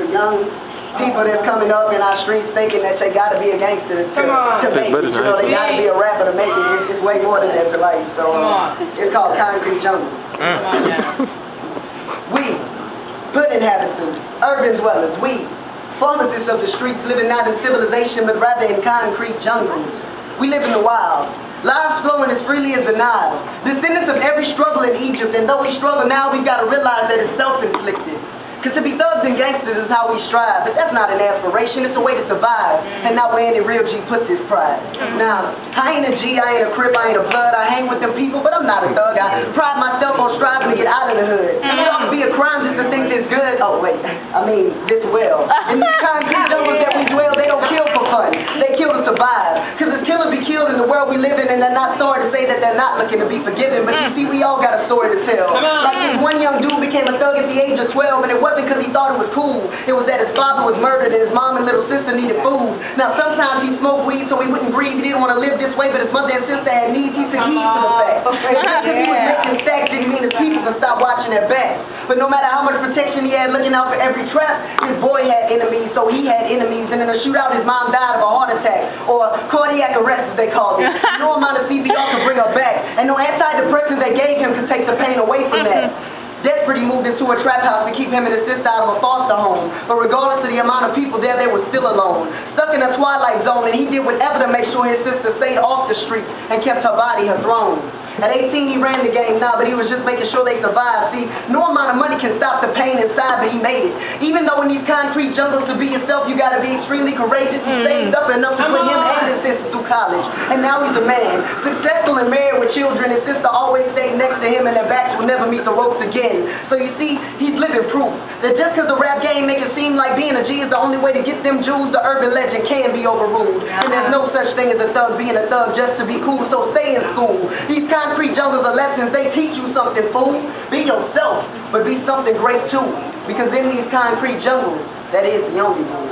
the young people that's coming up in our streets thinking that they got to be a gangster to make it. You know, they got to be a rapper to make it. It's way more than that to life. So it's called Concrete Jungle. We, hood inhabitants, urban dwellers, we, pharmacists of the streets living not in civilization but rather in concrete jungles. We live in the wild. Lives flowing as freely as the Nile. Descendants of every struggle in Egypt, and though we struggle now, we've got to realize that it's self-inflicted. Because to be thugs and gangsters is how we strive, but that's not an aspiration, it's a way to survive, and not where any real G puts his pride. Now, I ain't a G, I ain't a Crip, I ain't a Blood, I hang with them people, but I'm not a thug. I pride myself on striving to get out of the hood. It ought to be a crime just to think this good. Oh wait, I mean this well. In these concrete jungles that we dwell, they don't kill for fun, they kill to survive. Because it's killers be killed in the world we live in, and they're not sorry to say that they're not looking to be forgiven, but you see, we all got a story to tell. Like this one young dude became a thug at the age of 12, and it wasn't because he thought it was cool. It was that his father was murdered and his mom and little sister needed food. Now sometimes he smoked weed so he wouldn't breathe. He didn't want to live this way, but his mother and sister had needs. He took heed to the fact. Because he was making stacks didn't mean his people could stop watching their back. But no matter how much protection he had looking out for every trap, his boy had enemies, so he had enemies. And in a shootout, his mom died of a heart attack, or cardiac arrest as they called it. No amount of CPR could bring her back, and no antidepressants they gave him could take the pain away from that. Desperate, he moved into a trap house to keep him and his sister out of a foster home. But regardless of the amount of people there, they were still alone. Stuck in a twilight zone, and he did whatever to make sure his sister stayed off the street and kept her body her throne. At 18, he ran the game now, but he was just making sure they survived. See, no amount of money can stop the pain inside, but he made it. Even though in these concrete jungles to be yourself, you got to be extremely courageous. He saved up enough to put him and his sister through college. And now he's a man, successful and married with children. His sister always stayed next to him, and their backs will never meet the ropes again. So you see, he's living proof that just because the rap game makes it seem like being a G is the only way to get them jewels, the urban legend can be overruled. And there's no such thing as a thug being a thug just to be cool, so stay in school. These concrete jungles are lessons, they teach you something, fool. Be yourself, but be something great too. Because in these concrete jungles, that is the only one.